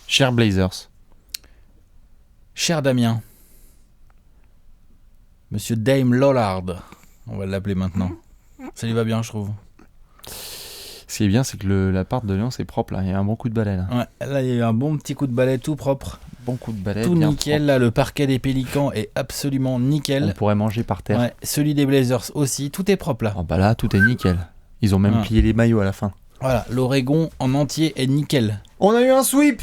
Cher Blazers. Cher Damien, Monsieur Dame Lillard, on va l'appeler maintenant. Ça lui va bien, je trouve. Ce qui est bien, c'est que l'appart de Lyon, c'est propre là. Il y a un bon coup de balai là. Ouais, là, il y a eu un bon petit coup de balai tout propre. Bon coup de balai. Tout bien nickel. propre. Là, le parquet des Pélicans est absolument nickel. On pourrait manger par terre. Ouais, celui des Blazers aussi. Tout est propre là. Oh, bah là, tout est nickel. Ils ont même plié les maillots à la fin. Voilà, l'Oregon en entier est nickel. On a eu un sweep.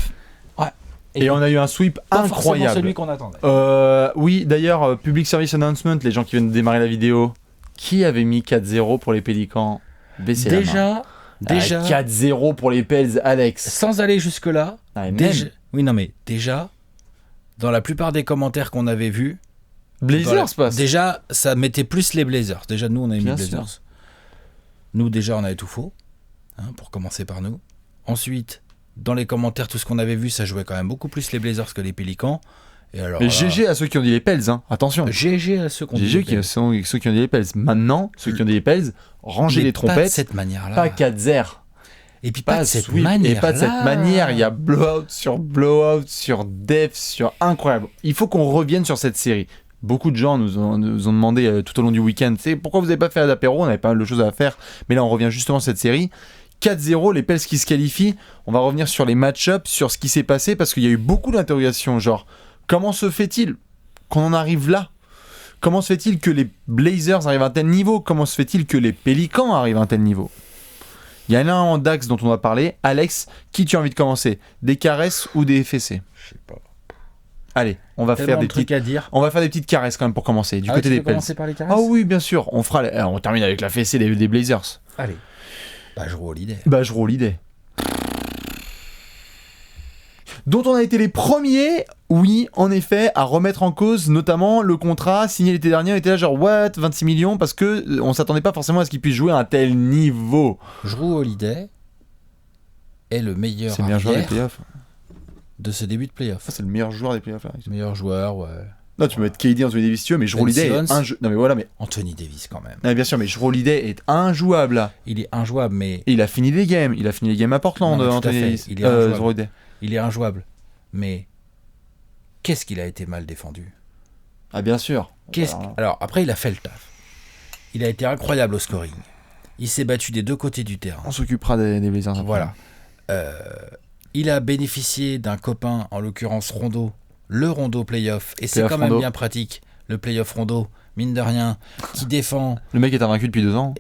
Ouais. Et on a eu un sweep pas incroyable. forcément celui qu'on attendait. Oui, d'ailleurs, public service announcement, les gens qui viennent de démarrer la vidéo. Qui avait mis 4-0 pour les Pélicans? Baissez la main. Déjà. 4-0 pour les Pels, Alex. Sans aller jusque-là. Ah, Déjà. Oui, non, mais déjà, dans la plupart des commentaires qu'on avait vus. Blazers passe. Déjà, ça mettait plus les Blazers. Déjà, nous, on avait mis Blazers. Sûr. Nous, déjà, on avait tout faux. Pour commencer par nous. Ensuite, dans les commentaires, tout ce qu'on avait vu, ça jouait quand même beaucoup plus les Blazers que les Pélicans. Et alors, mais GG à ceux qui ont dit les Pels, hein. Attention. GG à ceux qui ont dit les Pels. Ceux qui ont dit les Pels. Maintenant, ceux qui ont dit les Pels, rangez les trompettes. Pas de cette manière-là. Pas 4-0. Et puis pas de cette manière-là. Et pas de cette manière. Il y a blowout sur def, sur incroyable. Il faut qu'on revienne sur cette série. Beaucoup de gens nous ont demandé tout au long du week-end, pourquoi vous n'avez pas fait d'apéro? On avait pas mal de choses à faire. Mais là, on revient justement sur cette série. 4-0, les Pels qui se qualifient. On va revenir sur les match-ups, sur ce qui s'est passé, parce qu'il y a eu beaucoup d'interrogations. Genre, comment se fait-il qu'on en arrive là? Comment se fait-il que les Blazers arrivent à un tel niveau? Comment se fait-il que les Pélicans arrivent à un tel niveau? Il y en a un en Dax dont on va parler. Alex, qui tu as envie de commencer? Des caresses ou des fessées? Je sais pas. Allez, on va faire des trucs à dire. On va faire des petites caresses quand même pour commencer. Du côté des Pels. Commencer par les caresses. Ah oui, bien sûr. On termine avec la fessée des Blazers. Allez. Bajro Holiday. Bajro Holiday. Dont on a été les premiers, oui, en effet, à remettre en cause notamment le contrat signé l'été dernier. On était là genre, what, 26 millions, parce que on s'attendait pas forcément à ce qu'il puisse jouer à un tel niveau. Bajro Holiday est le meilleur C'est le meilleur joueur des playoffs. De ce début de playoffs. C'est le meilleur joueur des playoffs. Le meilleur joueur, ouais. Non, tu peux mettre KD, Anthony Davis, tu veux, mais Jrue Holiday est non mais voilà, mais Anthony Davis quand même. Non, bien sûr, mais Jrue Holiday est injouable là. Il est injouable, mais et il a fini les games. Il a fini les games à Portland, Anthony Davis. Il est injouable. Il est injouable. Mais qu'est-ce qu'il a été mal défendu? Ah bien sûr. Alors après, il a fait le taf. Il a été incroyable au scoring. Il s'est battu des deux côtés du terrain. On s'occupera des Blazers. Voilà. Il a bénéficié d'un copain, en l'occurrence Rondo, le Rondo playoff, et c'est quand même bien pratique, le playoff Rondo, mine de rien, qui défend. Le mec est invaincu depuis 2 ans.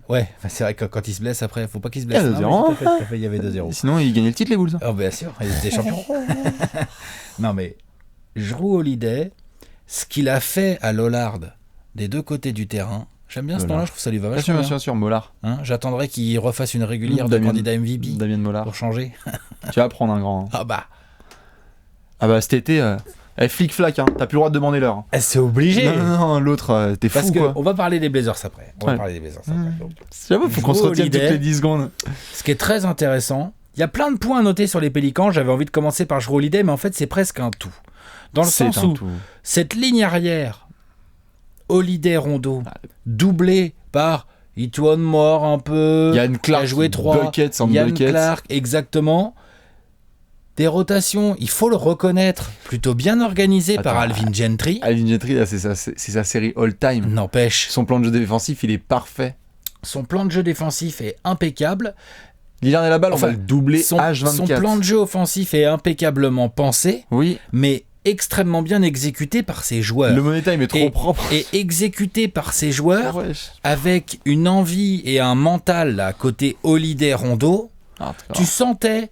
Ouais, c'est vrai que quand il se blesse après, faut pas qu'il se blesse. Il y avait 2-0. Sinon, il gagnait le titre, les Bulls. Oh, bien sûr, ils étaient champions. Non, mais Jrue Holiday, ce qu'il a fait à Lillard des deux côtés du terrain, j'aime bien ce nom-là, je trouve que ça lui va vachement bien. Bien sûr, Mollard. J'attendrai qu'il refasse une régulière de candidat MVP. Damien Mollard. Pour changer. Tu vas prendre un grand. Ah bah cet été, flic-flac, t'as plus le droit de demander l'heure. C'est obligé. Non, l'autre, t'es fou. Parce quoi. On va parler des Blazers après. J'avoue, faut qu'on se retienne toutes les 10 secondes. Ce qui est très intéressant, il y a plein de points à noter sur les Pélicans. J'avais envie de commencer par Jrue Holiday, mais en fait, c'est presque un tout. Dans le sens où cette ligne arrière, Holiday-Rondo, doublée par Etuan Moore un peu, Yann Clark, a joué 3, Yann Clark, exactement. Des rotations, il faut le reconnaître, plutôt bien organisées par Alvin Gentry. Alvin Gentry, là, c'est sa série all-time. N'empêche. Son plan de jeu défensif, il est parfait. Son plan de jeu défensif est impeccable. Lillard et la balle, on va le doubler H24. Son plan de jeu offensif est impeccablement pensé, oui, mais extrêmement bien exécuté par ses joueurs. Le money time est trop propre. Et exécuté par ses joueurs avec une envie et un mental à côté Holiday-Rondo. Tu sentais...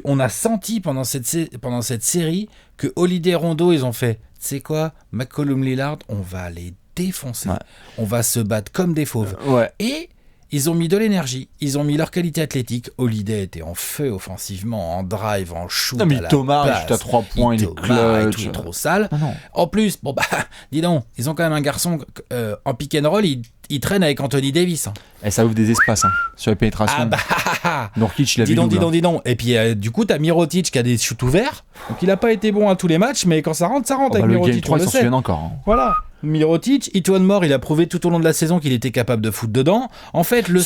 on a senti pendant cette série que Holiday-Rondo, ils ont fait, tu sais quoi, McCollum-Lillard, on va les défoncer. Ouais. On va se battre comme des fauves. Et ils ont mis de l'énergie, ils ont mis leur qualité athlétique. Holiday était en feu offensivement, en drive, en shoot. Non, mais Thomas, il est à 3 points, il est clutch. Il est trop sale. Non. En plus, dis donc, ils ont quand même un garçon en pick and roll, il traîne avec Anthony Davis. Et ça ouvre des espaces sur les pénétrations. Nurkic, il a vu double. Dis donc. Et puis, du coup, t'as Mirotic qui a des shoots ouverts. Donc, il n'a pas été bon à tous les matchs, mais quand ça rentre avec Mirotic. Le Game 3, ils s'en souviennent encore. Voilà. Mirotic, Eton Moore, il a prouvé tout au long de la saison qu'il était capable de foutre dedans. En fait, le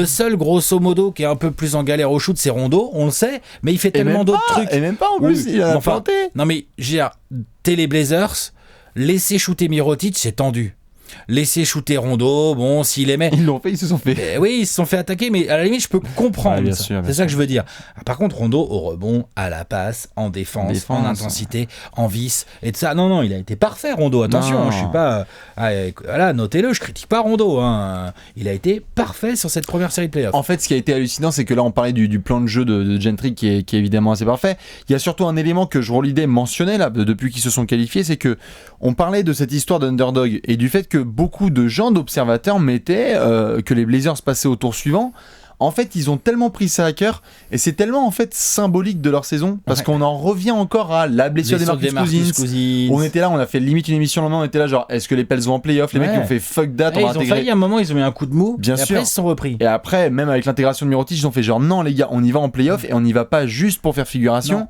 seul grosso modo qui est un peu plus en galère au shoot, c'est Rondo, on le sait, mais il fait tellement d'autres trucs. Et même pas en plus, il a planté. Non mais, t'es les Blazers, laisser shooter Mirotic, c'est tendu. Laisser shooter Rondo, bon, s'il aimait. Ils l'ont fait, ils se sont fait. Oui, ils se sont fait attaquer, mais à la limite, je peux comprendre. Bien ça. sûr, c'est ça que je veux dire. Par contre, Rondo au rebond, à la passe, en défense, en intensité, en vice, et tout ça. Non, il a été parfait, Rondo. Attention, je suis pas. Voilà, notez-le, je critique pas Rondo. Hein. Il a été parfait sur cette première série de playoffs. En fait, ce qui a été hallucinant, c'est que là, on parlait du plan de jeu de Gentry qui est évidemment assez parfait. Il y a surtout un élément que Jrue Holiday mentionnait là, depuis qu'ils se sont qualifiés, c'est que on parlait de cette histoire d'underdog et du fait que beaucoup de gens d'observateurs mettaient que les Blazers passaient au tour suivant. En fait, ils ont tellement pris ça à cœur et c'est tellement en fait symbolique de leur saison parce qu'on en revient encore à la blessure des Marcus Cousins. On était là, on a fait limite une émission le lendemain, on était là genre est-ce que les Pels vont en playoff? Les mecs ils ont fait fuck that, on va intégrer. Ils ont failli à un moment, ils ont mis un coup de mou. Bien sûr. Après ils se sont repris. Et après, même avec l'intégration de Mirotic, ils ont fait genre non les gars, on y va en playoff et on n'y va pas juste pour faire figuration. Non.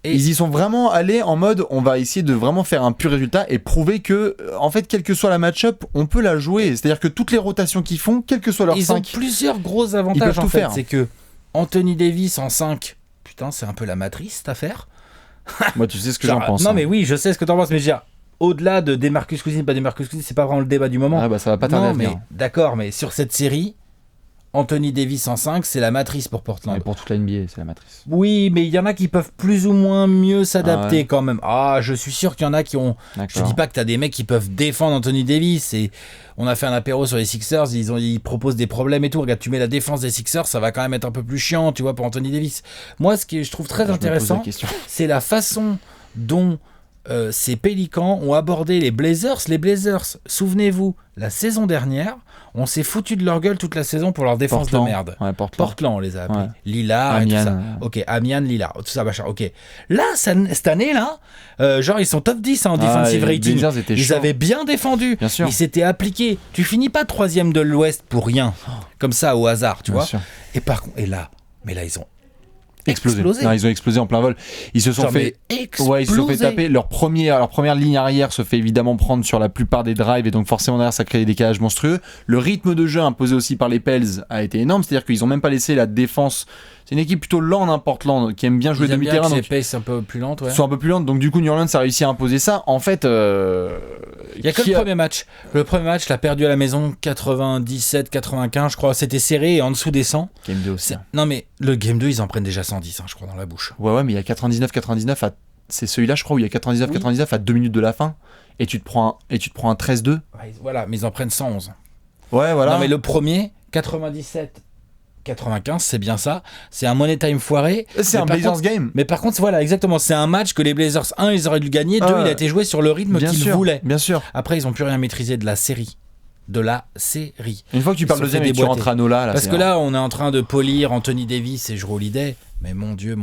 Et ils y sont vraiment allés en mode on va essayer de vraiment faire un pur résultat et prouver que en fait quelle que soit la match-up on peut la jouer, c'est-à-dire que toutes les rotations qu'ils font quel que soit leur 5 ils ont plusieurs gros avantages en fait, c'est que Anthony Davis en 5 putain c'est un peu la matrice cette affaire. Moi tu sais ce que j'en pense. Non mais oui je sais ce que t'en penses mais je veux dire au-delà de Demarcus Cousins pas Demarcus Cousins c'est pas vraiment le débat du moment. Ah bah ça va pas tarder à venir. Mais d'accord mais sur cette série Anthony Davis en 5, c'est la matrice pour Portland. Et pour toute la NBA, c'est la matrice. Oui, mais il y en a qui peuvent plus ou moins mieux s'adapter quand même. Je suis sûr qu'il y en a qui ont... D'accord. Je dis pas que t'as des mecs qui peuvent défendre Anthony Davis. Et on a fait un apéro sur les Sixers, ils proposent des problèmes et tout. Regarde, tu mets la défense des Sixers, ça va quand même être un peu plus chiant, tu vois, pour Anthony Davis. Moi, ce que je trouve très intéressant, c'est la façon dont ces Pélicans ont abordé les Blazers. Les Blazers, souvenez-vous, la saison dernière... On s'est foutu de leur gueule toute la saison pour leur défense de merde. Ouais, Portland, on les a appelés. Lillard et tout ça. Ok, Amian, Lillard, tout ça, machin. Ok. Là, cette année-là, genre, ils sont top 10 en defensive rating. Ils avaient bien défendu. Bien sûr. Ils s'étaient appliqués. Tu finis pas 3e de l'Ouest pour rien. Comme ça, au hasard, tu vois. Sûr. Et par contre, ils ont explosé. Non, ils ont explosé en plein vol. Ils se sont fait taper. Leur première ligne arrière se fait évidemment prendre sur la plupart des drives et donc forcément derrière ça crée des décalages monstrueux. Le rythme de jeu imposé aussi par les Pels a été énorme, c'est-à-dire qu'ils ont même pas laissé la défense. C'est une équipe plutôt lente, Portland, qui aime bien jouer demi-terrain. Donc les paces un peu plus lentes, sont un peu plus lentes, donc du coup New Orleans a réussi à imposer ça. En fait, il y a que le premier match. Le premier match, l'a perdu à la maison 97-95, je crois. C'était serré et en dessous des 100. Game 2 aussi. Non mais le Game 2, ils en prennent déjà 110, je crois, dans la bouche. Ouais, mais il y a 99-99 à... C'est celui-là, je crois, où il y a 99-99 à 2 minutes de la fin et tu te prends un 13-2. Voilà, mais ils en prennent 111. Ouais, voilà. Non mais le premier, 97... 95, c'est bien ça. C'est un money time foiré. C'est un Blazers game. Mais par contre, voilà, exactement. C'est un match que les Blazers, ils auraient dû gagner. 2, il a été joué sur le rythme qu'ils voulaient. Bien sûr. Après, ils n'ont plus rien maîtrisé de la série. Une fois que tu parles de deuxième et que tu rentres à Nola. Parce que là, on est en train de polir Anthony Davis et Jrue Holiday. Mais mon Dieu,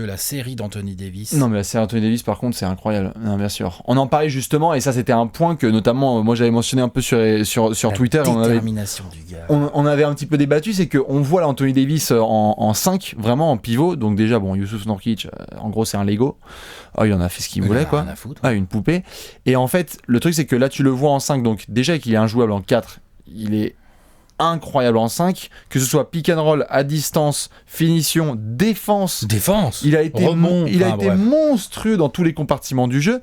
la série d'Anthony Davis. Non, mais la série d'Anthony Davis, par contre, c'est incroyable. Non, bien sûr. On en parlait justement, et ça, c'était un point que, notamment, moi, j'avais mentionné un peu sur Twitter. La détermination du gars. On avait un petit peu débattu, c'est qu'on voit là Anthony Davis en 5, vraiment en pivot. Donc, déjà, Jusuf Nurkic, en gros, c'est un Lego. Il en a fait ce qu'il voulait, quoi. Une poupée. Et en fait, le truc, c'est que là, tu le vois en 5. Donc, déjà qu'il est injouable en 4, il est incroyable en 5, que ce soit pick and roll à distance, finition, défense. Il a été monstrueux dans tous les compartiments du jeu.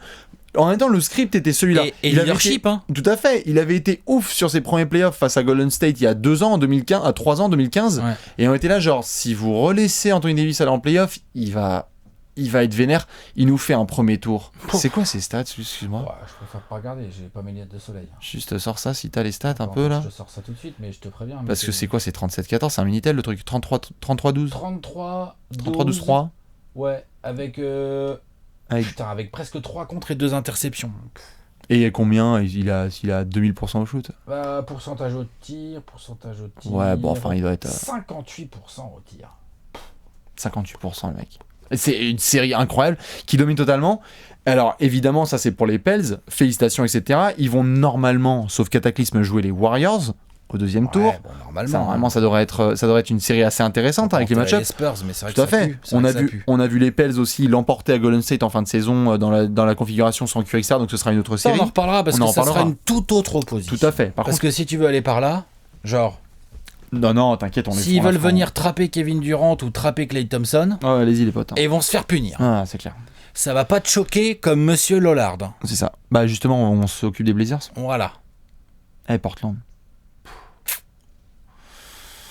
En même temps, le script était celui-là. Et leadership, Tout à fait. Il avait été ouf sur ses premiers playoffs face à Golden State il y a 2 ans, en 2015, à 3 ans, en 2015. Ouais. Et on était là, genre, si vous relaissez Anthony Davis aller en playoff, il va être vénère. Il nous fait un premier tour. C'est quoi ces stats? Excuse-moi. Ouais, je préfère pas regarder, j'ai pas mes lunettes de soleil. Juste sors ça si t'as les stats un peu là. Je te sors ça tout de suite, mais je te préviens. Parce que c'est quoi, c'est 37-14, c'est un Minitel le truc. 33-12 33-12-3. Ouais, avec presque 3 contre et 2 interceptions. Et combien il a 2000% au shoot? Pourcentage au tir. Ouais, bon, enfin, il doit être 58% au tir. 58% le mec. C'est une série incroyable qui domine totalement. Alors évidemment, ça c'est pour les Pels, félicitations, etc. Ils vont normalement, sauf cataclysme, jouer les Warriors au deuxième tour. Normalement, ça devrait être une série assez intéressante avec les match-ups. Les Spurs, mais c'est vrai tout à fait. On a vu les Pels aussi l'emporter à Golden State en fin de saison dans la configuration sans QXR, donc ce sera une autre série. On en reparlera parce que ça sera une toute autre opposition. Tout à fait. Parce que si tu veux aller par là, genre. Non, t'inquiète, s'ils veulent venir trapper Kevin Durant ou trapper Klay Thompson, allez-y les potes. Et ils vont se faire punir. Ah, c'est clair. Ça va pas te choquer comme Monsieur Lollard. C'est ça. Bah justement, on s'occupe des Blazers. Voilà. Portland.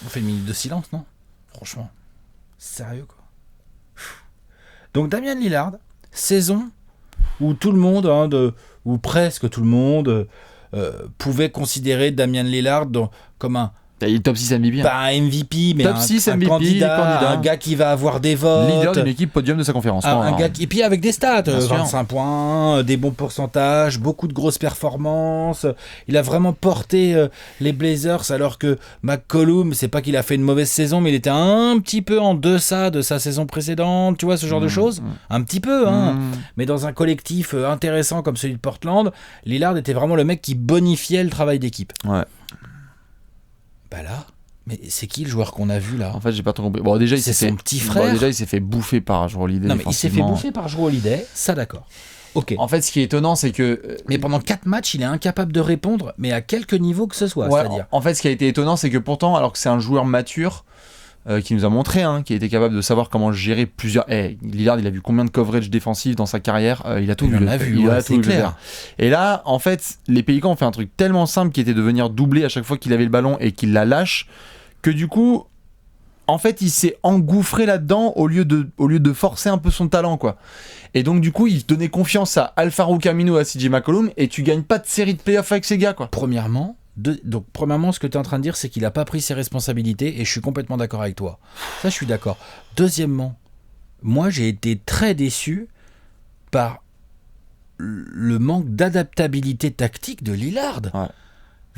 On fait une minute de silence, non ? Franchement. Sérieux, quoi. Donc Damian Lillard, saison où tout le monde, ou presque tout le monde, pouvait considérer Damian Lillard comme un... Il est top 6 MVP. Pas un MVP, mais top 6 MVP, candidat, un gars qui va avoir des votes. Leader d'une équipe podium de sa conférence. Et puis avec des stats, 25 points, des bons pourcentages, beaucoup de grosses performances. Il a vraiment porté les Blazers, alors que McCollum, c'est pas qu'il a fait une mauvaise saison, mais il était un petit peu en deçà de sa saison précédente, tu vois, ce genre de choses. Un petit peu, mais dans un collectif intéressant comme celui de Portland, Lillard était vraiment le mec qui bonifiait le travail d'équipe. Ouais. Bah là, mais c'est qui le joueur qu'on a vu là ? En fait, j'ai pas trop compris. Bon, déjà, c'est son petit frère. Déjà, il s'est fait bouffer par Jrue Holiday. Non, mais il s'est fait bouffer par Jrue Holiday, ça d'accord. Ok. En fait, ce qui est étonnant, c'est que. Mais pendant 4 matchs, il est incapable de répondre, mais à quelque niveau que ce soit. Ouais, c'est-à-dire. En fait, ce qui a été étonnant, c'est que pourtant, alors que c'est un joueur mature, qui nous a montré, qui a été capable de savoir comment gérer plusieurs. Lillard, il a vu combien de coverage défensif dans sa carrière, il a tout vu. Il a tout vu. Et là, en fait, les Pélicans ont fait un truc tellement simple qui était de venir doubler à chaque fois qu'il avait le ballon et qu'il la lâche, que du coup, en fait, il s'est engouffré là-dedans au lieu de forcer un peu son talent, quoi. Et donc, du coup, il donnait confiance à Al-Farouq Aminu, à CJ McCollum, et tu gagnes pas de série de playoffs avec ces gars, quoi. Premièrement, ce que tu es en train de dire, c'est qu'il a pas pris ses responsabilités, et je suis complètement d'accord avec toi. Ça, je suis d'accord. Deuxièmement, moi, j'ai été très déçu par le manque d'adaptabilité tactique de Lillard. Ouais.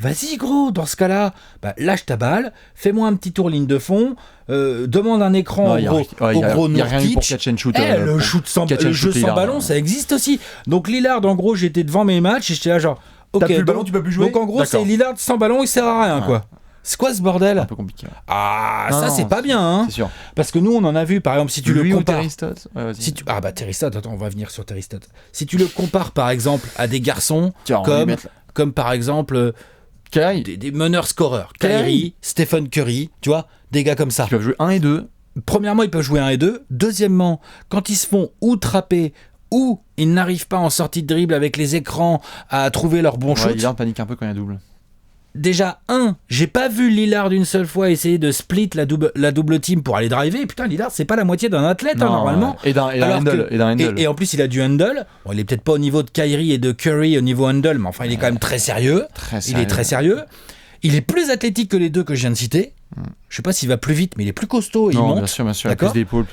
Vas-y gros, dans ce cas-là, lâche ta balle, fais-moi un petit tour ligne de fond, demande un écran au gros Nurkic. Le jeu sans ballon, ça existe aussi. Donc Lillard, en gros, j'étais devant mes matchs et j'étais là genre, ok, t'as plus le ballon, tu peux plus jouer. Donc en gros, c'est Lillard sans ballon, il sert à rien, quoi. C'est quoi ce bordel ? Un peu compliqué. C'est pas bien, C'est sûr. Parce que nous, on en a vu, par exemple, si tu le compares. Terry Stotts. Terry Stotts, attends, on va venir sur Terry Stotts. Si tu le compares, par exemple, à des garçons comme par exemple. Des meneurs scoreurs. Kyrie, Stephen Curry, tu vois, des gars comme ça. Ils peuvent jouer 1 et 2. Premièrement, ils peuvent jouer 1 et 2. Deuxièmement, quand ils se font ou trapper ou ils n'arrivent pas en sortie de dribble avec les écrans à trouver leur bon shoot. Lillard panique un peu quand il y a double. Déjà, j'ai pas vu Lillard une seule fois essayer de split la double team pour aller driver. Et putain, Lillard, c'est pas la moitié d'un athlète, normalement. Et d'un handle. Et en plus, il a du handle. Bon, il est peut-être pas au niveau de Kyrie et de Curry au niveau handle, mais enfin, il est quand même très sérieux. Il est très sérieux. Il est plus athlétique que les deux que je viens de citer. Je sais pas s'il va plus vite, mais il est plus costaud. Il monte. Bien sûr. D'accord. Plus d'épaules,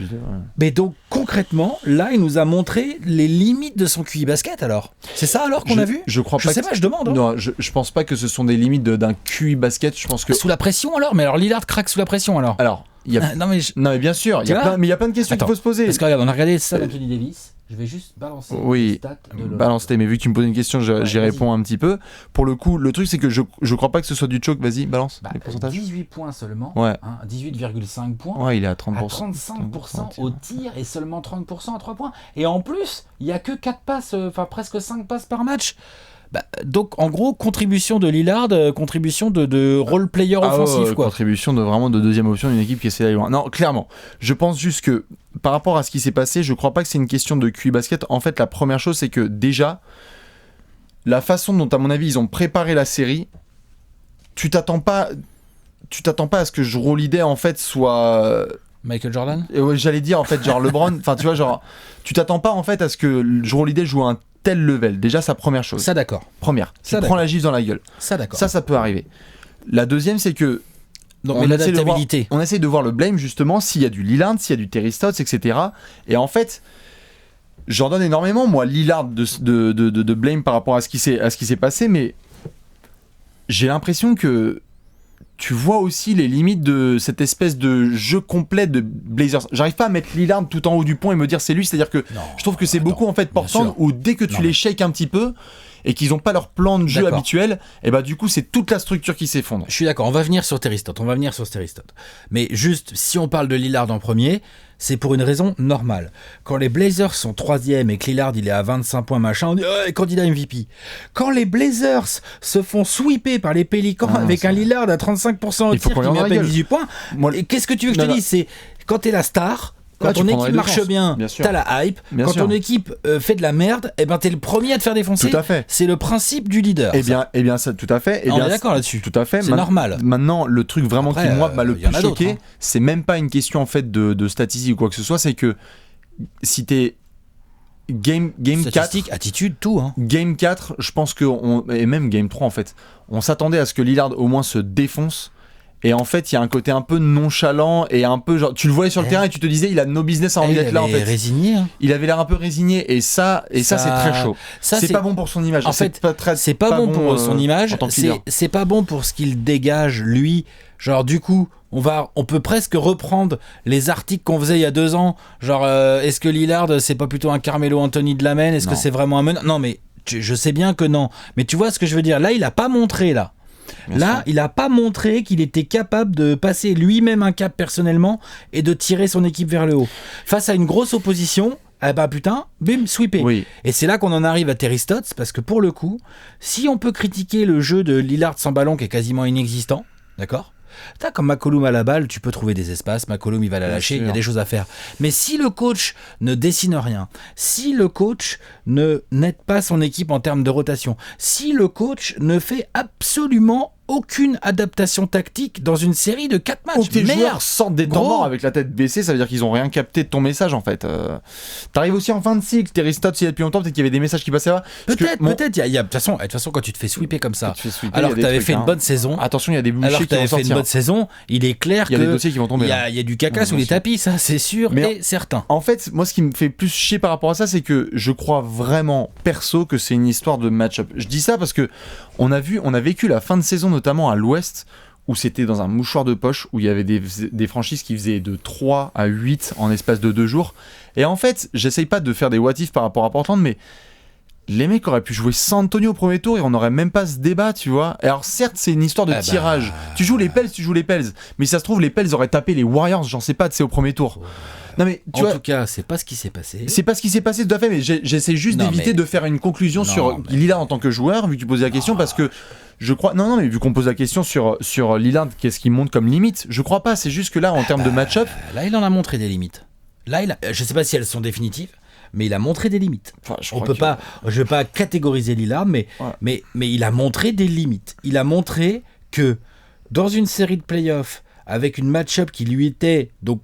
Mais donc, concrètement, là, il nous a montré les limites de son QI basket, alors. C'est ça, alors, qu'on a vu ? Je crois pas. Je sais pas, je demande. Non, je pense pas que ce sont des limites d'un QI basket. Je pense que. Sous la pression, alors ? Mais alors, Lillard craque sous la pression, alors ? Alors, il y a. Non, mais bien sûr. Il y a plein de questions qu'il faut se poser. Parce que regarde, on a regardé ça d'Anthony Davis. Je vais juste balancer les stats de balancer, mais vu que tu me poses une question, j'y réponds un petit peu. Pour le coup, le truc, c'est que je crois pas que ce soit du choke. Vas-y, balance les pourcentages. 18 points seulement. Ouais. 18,5 points. Ouais, il est à 30%. À 35% au tir et seulement 30% à 3 points. Et en plus, il y a que 4 passes, presque 5 passes par match. Donc en gros, contribution de Lillard, contribution de role player offensif, quoi. Contribution de deuxième option d'une équipe qui essaie d'aller loin. Non, clairement, je pense juste que par rapport à ce qui s'est passé, je crois pas que c'est une question de QI basket. En fait, la première chose, c'est que déjà, la façon dont, à mon avis, ils ont préparé la série, tu t'attends pas à ce que Jrue Holiday, en fait, soit Michael Jordan. J'allais dire, en fait, genre LeBron. Enfin, tu vois, genre, tu t'attends pas, en fait, à ce que Jrue Holiday joue un tel level. Déjà, sa première chose. Ça, d'accord. Première. Tu prends la gifle dans la gueule. Ça, d'accord. Ça peut arriver. La deuxième, c'est que on essaie de voir le blame, justement, s'il y a du Lillard, s'il y a du Terry Stotts, etc. Et en fait, j'en donne énormément, moi, Lillard, de blame par rapport à ce qui s'est passé, mais j'ai l'impression que tu vois aussi les limites de cette espèce de jeu complet de Blazers. J'arrive pas à mettre Lillard tout en haut du pont et me dire c'est lui, c'est-à-dire que je trouve que c'est beaucoup en fait Portland où dès que tu les shakes un petit peu, et qu'ils n'ont pas leur plan de jeu habituel, et bah du coup c'est toute la structure qui s'effondre. Je suis d'accord, on va venir sur Terry Stotts, mais juste si on parle de Lillard en premier, c'est pour une raison normale. Quand les Blazers sont 3e et que Lillard il est à 25 points machin, on dit candidat MVP. Quand les Blazers se font sweeper par les Pélicans avec un Lillard à 35% au tir qui met à peine 18 points, et qu'est-ce que tu veux que je te dise, c'est quand t'es la star, quand ton équipe marche bien, t'as la hype. Quand ton équipe fait de la merde, et ben t'es le premier à te faire défoncer. Tout à fait. C'est le principe du leader. Eh bien, ça, tout à fait. On est d'accord là-dessus. Tout à fait. C'est normal. Maintenant, le truc vraiment qui moi m'a le plus choqué, c'est même pas une question en fait de statistiques ou quoi que ce soit, c'est que si t'es Game 4, attitude, tout. Hein. Game 4, je pense que et même Game 3 en fait, on s'attendait à ce que Lillard au moins se défonce. Et en fait, il y a un côté un peu nonchalant et un peu genre, tu le voyais sur le terrain et tu te disais, il a no business à envie d'être là en fait. Résigné. Hein. Il avait l'air un peu résigné et ça c'est très chaud. C'est pas bon pour son image. En fait, c'est pas bon pour son image. C'est pas bon pour ce qu'il dégage lui. Genre du coup, on peut presque reprendre les articles qu'on faisait il y a 2 ans. Genre, est-ce que Lillard c'est pas plutôt un Carmelo Anthony de la main? Est-ce que c'est vraiment un meneur? Non, mais je sais bien que non. Mais tu vois ce que je veux dire? Là, il a pas montré là. Il a pas montré qu'il était capable de passer lui-même un cap personnellement et de tirer son équipe vers le haut. Face à une grosse opposition, bim, sweepé. Oui. Et c'est là qu'on en arrive à Terry Stotts, parce que pour le coup, si on peut critiquer le jeu de Lillard sans ballon qui est quasiment inexistant, d'accord ? T'as comme McCollum à la balle, tu peux trouver des espaces, McCollum il va la lâcher, il y a des choses à faire. Mais si le coach ne dessine rien, si le coach ne n'aide pas son équipe en termes de rotation, si le coach ne fait absolument aucune adaptation tactique dans une série de 4 matchs. Ou tes joueurs sortent des temps morts avec la tête baissée, ça veut dire qu'ils ont rien capté de ton message en fait. T'arrives aussi en fin de cycle, Terry Stotts il y a depuis longtemps, peut-être qu'il y avait des messages qui passaient là. Peut-être, de toute façon quand tu te fais sweeper comme ça, alors que t'avais fait une bonne saison. Attention, il y a des bouchées qui vont sortir. Fait une bonne saison, il est clair qu'il y a des dossiers qui vont tomber. Il y a du caca sous les tapis, ça c'est sûr et certain. En fait, moi ce qui me fait plus chier par rapport à ça, c'est que je crois vraiment perso que c'est une histoire de match-up. Je dis ça parce que on a vécu la fin de saison notamment à l'Ouest où c'était dans un mouchoir de poche, où il y avait des franchises qui faisaient de 3 à 8 en espace de 2 jours. Et en fait, j'essaye pas de faire des what if par rapport à Portland, mais les mecs auraient pu jouer San Antonio au premier tour et on n'aurait même pas ce débat, tu vois. Et alors certes, c'est une histoire de tirage. Tu joues les Pels, mais si ça se trouve, les Pels auraient tapé les Warriors, j'en sais pas, tu sais, au premier tour. Non mais tu vois, en tout cas, c'est pas ce qui s'est passé. C'est pas ce qui s'est passé tout à fait, mais j'essaie juste d'éviter de faire une conclusion sur Lillard en tant que joueur, vu que tu posais la question, parce que je crois... Non, mais vu qu'on pose la question sur Lillard, qu'est-ce qu'il montre comme limite, je crois pas, c'est juste que là, en termes de match-up... Là, il en a montré des limites. Là, je sais pas si elles sont définitives, mais il a montré des limites. Enfin, je vais pas catégoriser Lillard, mais il a montré des limites. Il a montré que dans une série de playoffs, avec une match-up qui lui était, donc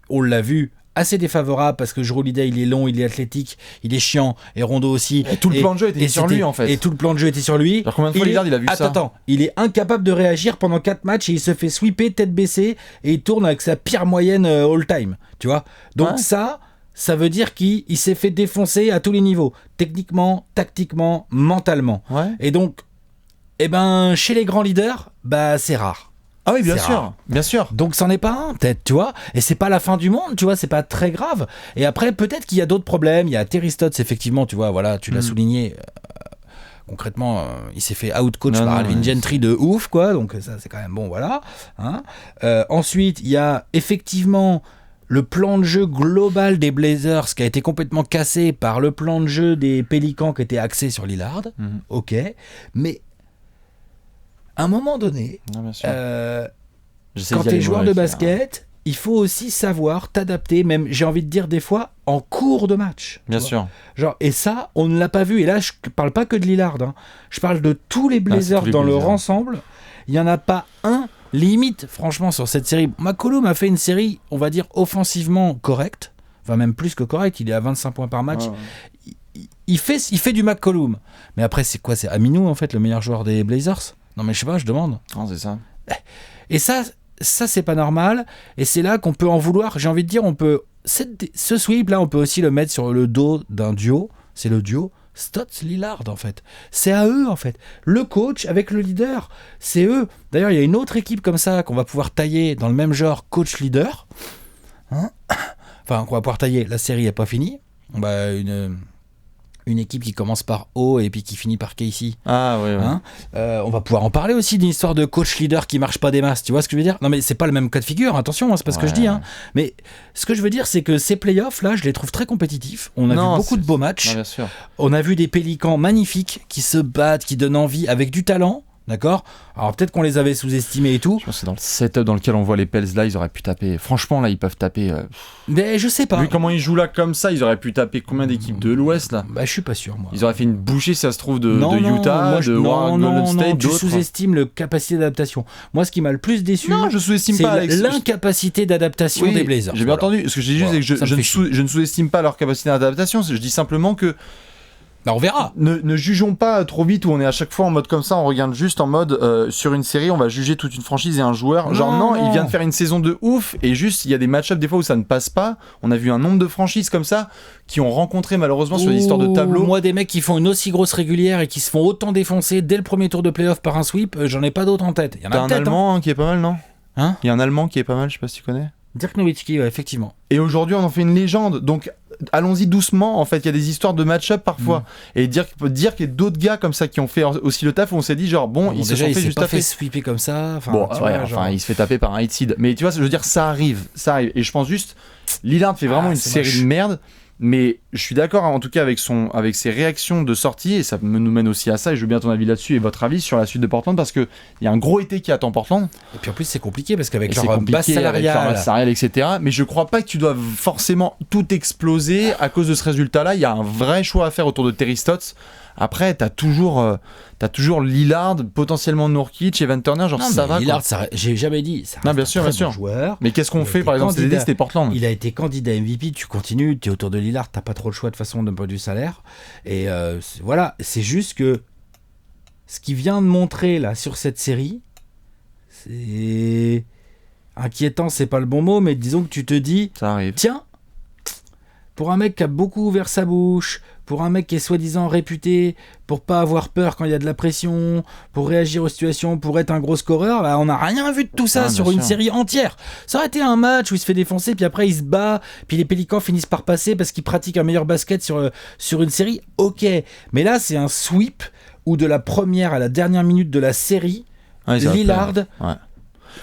on l'a vu, assez défavorable, parce que Jrue Holiday il est long, il est athlétique, il est chiant, et Rondo aussi. Et tout le plan de jeu était sur lui en fait. Et tout le plan de jeu était sur lui. Alors combien de fois Lillard il a vu ça ? Attends, il est incapable de réagir pendant 4 matchs et il se fait sweeper tête baissée et il tourne avec sa pire moyenne all-time, tu vois. Donc ça veut dire qu'il s'est fait défoncer à tous les niveaux, techniquement, tactiquement, mentalement. Ouais. Et donc, chez les grands leaders, c'est rare. Ah oui, bien sûr. Donc c'en est pas un, peut-être, tu vois. Et c'est pas la fin du monde, tu vois, c'est pas très grave. Et après, peut-être qu'il y a d'autres problèmes. Il y a Terry Stotts, effectivement, tu vois, voilà, tu l'as souligné. Concrètement, il s'est fait outcoach par Alvin Gentry de ouf, quoi. Donc ça, c'est quand même bon, voilà. Hein. Ensuite, il y a effectivement le plan de jeu global des Blazers qui a été complètement cassé par le plan de jeu des Pélicans qui était axé sur Lillard. Ok, mais à un moment donné, quand tu es joueur de basket, il faut aussi savoir t'adapter, même j'ai envie de dire des fois en cours de match. Bien sûr. Genre, et ça, on ne l'a pas vu. Et là, je parle pas que de Lillard. Hein. Je parle de tous les Blazers dans leur ensemble. Il n'y en a pas un limite, franchement, sur cette série. McCollum a fait une série, on va dire, offensivement correcte. Enfin, même plus que correcte. Il est à 25 points par match. Il fait du McCollum. Mais après, c'est quoi ? C'est Aminou, en fait, le meilleur joueur des Blazers ? Non mais je sais pas, je demande. Non, c'est ça. Et ça c'est pas normal. Et c'est là qu'on peut en vouloir. J'ai envie de dire, on peut ce sweep là, on peut aussi le mettre sur le dos d'un duo. C'est le duo Stotts-Lillard en fait. C'est à eux en fait. Le coach avec le leader, c'est eux. D'ailleurs, il y a une autre équipe comme ça qu'on va pouvoir tailler dans le même genre coach-leader. Hein, enfin, qu'on va pouvoir tailler. La série n'est pas finie. Une une équipe qui commence par O et puis qui finit par Casey. Ah ouais. Hein, on va pouvoir en parler aussi d'une histoire de coach leader qui marche pas des masses. Tu vois ce que je veux dire? Non mais c'est pas le même cas de figure. Attention, c'est pas ce que je dis. Hein. Mais ce que je veux dire, c'est que ces playoffs là, je les trouve très compétitifs. On a vu beaucoup de beaux matchs. Non, bien sûr. On a vu des Pélicans magnifiques qui se battent, qui donnent envie, avec du talent. D'accord. Alors peut-être qu'on les avait sous-estimés et tout. Je pense que c'est dans le setup dans lequel on voit les Pels là, ils auraient pu taper. Franchement là, ils peuvent taper. Mais je sais pas. Vu comment ils jouent là comme ça, ils auraient pu taper combien d'équipes de l'Ouest là? Bah je suis pas sûr moi. Ils auraient fait une bouchée si ça se trouve de Utah, de Golden State, tu sous-estimes le capacité d'adaptation. Moi ce qui m'a le plus déçu, non, je sous-estime pas Alex. L'incapacité d'adaptation des Blazers. J'ai bien entendu. Ce que j'ai dit, c'est que je ne sous-estime pas leur capacité d'adaptation. Je dis simplement que bah on verra. Ne jugeons pas trop vite où on est à chaque fois en mode comme ça, on regarde juste en mode sur une série, on va juger toute une franchise et un joueur. Genre non, il vient de faire une saison de ouf et juste il y a des match-ups des fois où ça ne passe pas. On a vu un nombre de franchises comme ça qui ont rencontré malheureusement sur des histoires de tableau. Moi des mecs qui font une aussi grosse régulière et qui se font autant défoncer dès le premier tour de playoff par un sweep, j'en ai pas d'autres en tête. Il y en a un Allemand qui est pas mal, non? Hein? Il y a un Allemand qui est pas mal, je sais pas si tu connais. Dirk Nowitzki, ouais, effectivement. Et aujourd'hui, on en fait une légende. Donc, allons-y doucement. En fait, il y a des histoires de match-up parfois. Et dire qu'il y a d'autres gars comme ça qui ont fait aussi le taf où on s'est dit, genre, bon, ils se sont fait juste taper. Il s'est pas fait sweeper comme ça. Bon, il se fait taper par un hit seed. Mais tu vois, je veux dire, ça arrive. Et je pense juste, Lillard fait vraiment une série de merde. Mais je suis d'accord en tout cas avec ses réactions de sortie et ça nous mène aussi à ça et je veux bien ton avis là-dessus et votre avis sur la suite de Portland parce qu'il y a un gros été qui attend Portland. Et puis en plus c'est compliqué parce qu'avec leur base salariale, etc. Mais je crois pas que tu dois forcément tout exploser à cause de ce résultat-là. Il y a un vrai choix à faire autour de Terry Stotts. Après, t'as toujours Lillard, potentiellement Nurkic, Evan Turner, genre non, ça va. Lillard, j'ai jamais dit. Ça non, bien sûr, bien sûr. Joueur. Mais qu'est-ce qu'on fait par exemple cet été, c'était Portland. Il a été candidat MVP, tu continues, tu es autour de Lillard, t'as pas trop le choix de façon d'un point de vue salaire. Et voilà, c'est juste que ce qu'il vient de montrer là sur cette série, c'est inquiétant, c'est pas le bon mot, mais disons que tu te dis, ça arrive. Tiens, pour un mec qui a beaucoup ouvert sa bouche, pour un mec qui est soi-disant réputé, pour pas avoir peur quand il y a de la pression, pour réagir aux situations, pour être un gros scoreur, bah on n'a rien vu de tout ça sur une série entière. Ça aurait été un match où il se fait défoncer, puis après il se bat, puis les Pélicans finissent par passer parce qu'ils pratiquent un meilleur basket sur une série. Ok, mais là c'est un sweep où de la première à la dernière minute de la série, Lillard...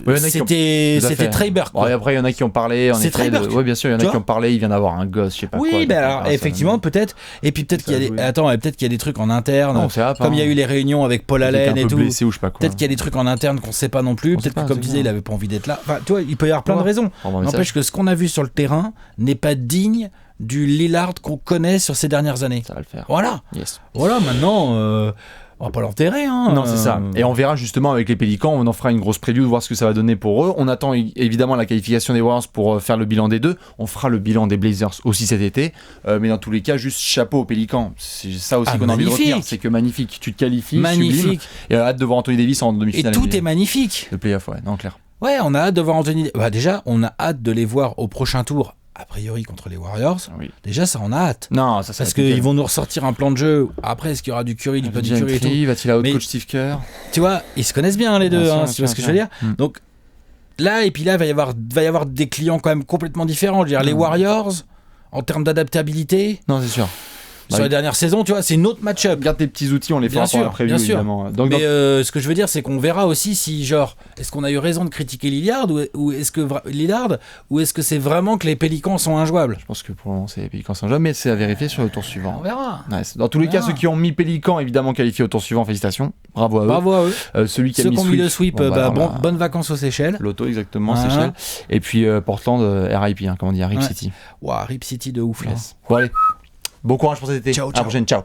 Ouais, c'était Trey Burke. Bon, et après, il y en a qui ont parlé. C'est Trey Burke. Oui, bien sûr, il y en a qui ont parlé. Il vient d'avoir un gosse, je sais pas quoi. Oui, alors effectivement, peut-être. Et puis peut-être qu'il y a des. Attends, peut-être qu'il y a des trucs en interne. Comme il y a eu les réunions avec Paul Allen et tout. Blessé ou je sais pas quoi. Peut-être qu'il y a des trucs en interne qu'on sait pas non plus. Peut-être que comme tu disais, il avait pas envie d'être là. Enfin, tu vois, il peut y avoir plein de raisons. N'empêche que ce qu'on a vu sur le terrain n'est pas digne du Lillard qu'on connaît sur ces dernières années. Ça va le faire. Voilà. Yes. Voilà, maintenant. On va pas l'enterrer, hein. Non, c'est ça. Et on verra justement avec les Pélicans, on en fera une grosse preview de voir ce que ça va donner pour eux. On attend évidemment la qualification des Warriors pour faire le bilan des deux. On fera le bilan des Blazers aussi cet été. Mais dans tous les cas, juste chapeau aux Pélicans. C'est ça aussi qu'on a envie de retenir. C'est que magnifique. Tu te qualifies, sublime. Et hâte de voir Anthony Davis en demi-finale. Et tout est magnifique. Le playoff, ouais, non, clair. Ouais, on a hâte de voir Anthony. Bah, déjà, on a hâte de les voir au prochain tour. A priori contre les Warriors, déjà ça on a hâte. Non, ça parce qu'ils vont nous ressortir un plan de jeu. Après, est-ce qu'il y aura du Curry, pas du Curry et tout. Va-t-il à coach Steve Kerr? Tu vois, ils se connaissent bien les deux, tu vois ce que je veux dire. Donc là, et puis là, il va y avoir des clients quand même complètement différents. Je veux dire, les Warriors, en termes d'adaptabilité. Non, c'est sûr. Sur la dernière saison, tu vois, c'est une autre match-up. Garde tes petits outils, on les fera pour la preview, évidemment. Donc, mais ce que je veux dire, c'est qu'on verra aussi si, genre, est-ce qu'on a eu raison de critiquer Lillard ou est-ce que c'est vraiment que les Pélicans sont injouables? Je pense que pour le moment, c'est les Pélicans sont injouables, mais c'est à vérifier sur le tour suivant. On verra. Ouais, dans tous les cas, ceux qui ont mis Pélicans, évidemment, qualifiés au tour suivant, félicitations. Bravo à eux. Bravo à eux. Ceux qui ont mis le sweep, bonnes vacances aux Seychelles. L'auto, exactement, Seychelles. Et puis Portland, RIP, comme on dit, RIP City. Wow, RIP City de ouf, là. Bon, allez. Bon courage pour cet été. Ciao. À la prochaine. Ciao.